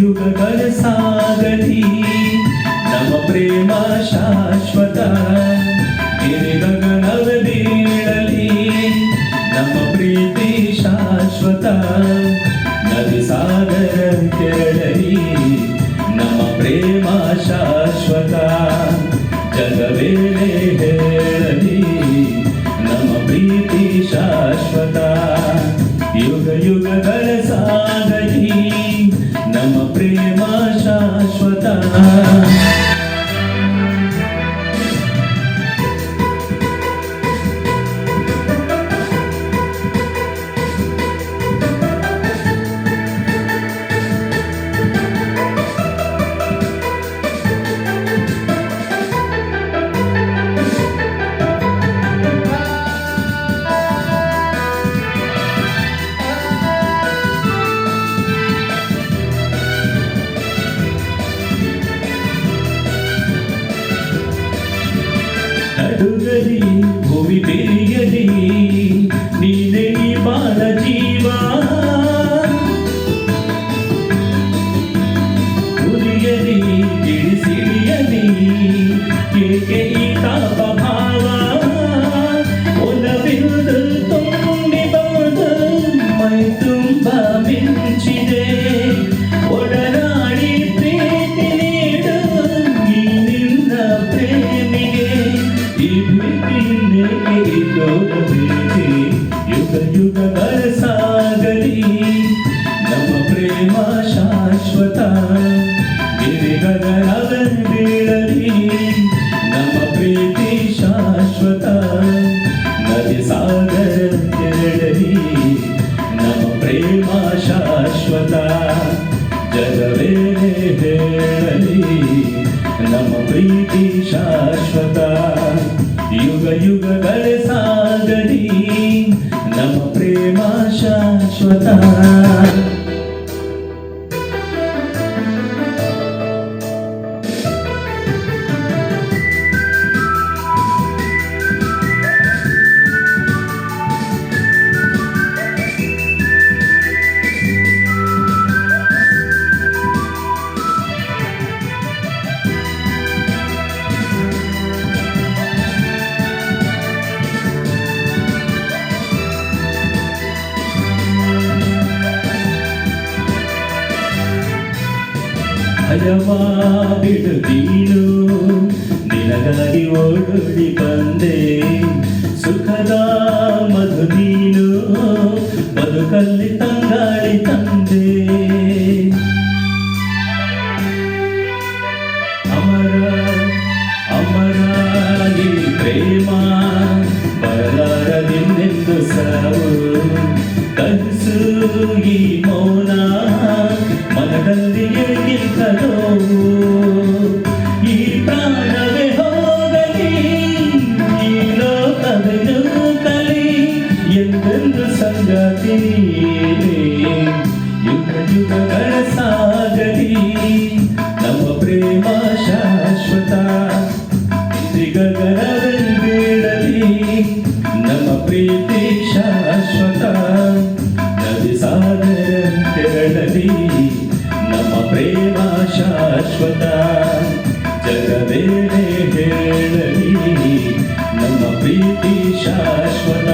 ಯುಗಗಳ ಸಾಗಲಿ ನಮ್ಮ ಪ್ರೇಮ ಶಾಶ್ವತ. ಗಿರಿಗಗನವ ಬೀಳಲಿ ನಮ್ಮ ಪ್ರೀತಿ ಶಾಶ್ವತ. ನದಿ ಸಾಗರ ಕೆರಳಲಿ ನಮ್ಮ ಪ್ರೇಮ ಶಾಶ್ವತ. ಜಗವೇಳೆ ಹೇಳಲಿ ನಮ್ಮ ಪ್ರೀತಿ ಶಾಶ್ವತ. ಯುಗ ಯುಗಗಳ ಸಾಗಲಿ ನಮ್ಮ ಪ್ರೇಮ ಶಾಶ್ವತ. ನಡುಗಲಿ ಭೂಮಿ ಬೆರೆಯಲಿ ನೀನೇ ಬಾಳ ಜೀವ. ಉರಿಯಲಿ ಗಿಡಿಸಿಡಿಯಲಿ ಏಕೆ ಈ ತಾಪ ಭಾವ. ಒಲವಿರುವುದು ತುಂಬಿ ಬಂದು ಮೈ ತುಂಬ ಮಿಂಚಿದೆ. ಒಡನಾಡಿ ಪ್ರೀತಿ ನೀಡು ಈ ನಿನ್ನ ಪ್ರೇಮಿಗೆ. ಈ ಪ್ರೀತಿ ತೋರಬೇಕೆ ಯುಗ ಯುಗಗಳ ಸಾಗಲಿ ನಮ್ಮ ಪ್ರೇಮ ಶಾಶ್ವತ. ಗಿರಿಗಗನವ ಬೀಳಲಿ ನಮ್ಮ ಪ್ರೀತಿ ಶಾಶ್ವತ. ನದಿ ಸಾಗರ ಕೆರಳಲಿ ನಮ್ಮ ಪ್ರೇಮ ಶಾಶ್ವತ. ಜಗವೇಳೆ ಹೇಳಲಿ ನಮ್ಮ ಪ್ರೀತಿ ಶಾಶ್ವತ. ಯುಗ ಯುಗಗಳ ಸಾಗಲಿ ನಮ್ಮ ಪ್ರೇಮ ಶಾಶ್ವತ. ಭಯವ ಬಿಡು ನೀನು ನಿನಗಾಗಿ ಓಡೋಡಿ ಬಂದೆ. ಸುಖದ ಮಧು ನೀನು ಬದುಕಲ್ಲಿ ತಂಗಾಳಿ ತಂದೆ. ಅಮರ ಅಮರ ಈ ಪ್ರೇಮ ಬರಲಾರದೆಂದೆಂದು ಸಾವು. ಕನಸು ಈ ಮೌನ ಮನದಲ್ಲಿ ಏಕಿರ್ತದೋ. ಈ ಪ್ರಾಣವೇ ಹೋಗಲಿ ಈ ಲೋಕವೇ ನೂಕಲಿ ಎಂದೆಂದು ಸಂಗತಿ ನೀನೇ. ಯುಗ ಯುಗಗಳ ಸಾಗಲಿ ನಮ್ಮ ಪ್ರೇಮ ಶಾಶ್ವತ. ಗಗನದಲ್ಲಿ ಬೀಳಲಿ ನಮ್ಮ ಪ್ರೀತಿ ಶಾಶ್ವತ. ನದಿ ಸಾಗರ ಕೆರಳಲಿ ನಮ್ಮ ಪ್ರೇಮ ಶಾಶ್ವತ. ಜಗವೇಳೆ ಹೇಳಲಿ ನಮ್ಮ ಪ್ರೀತಿ ಶಾಶ್ವತ.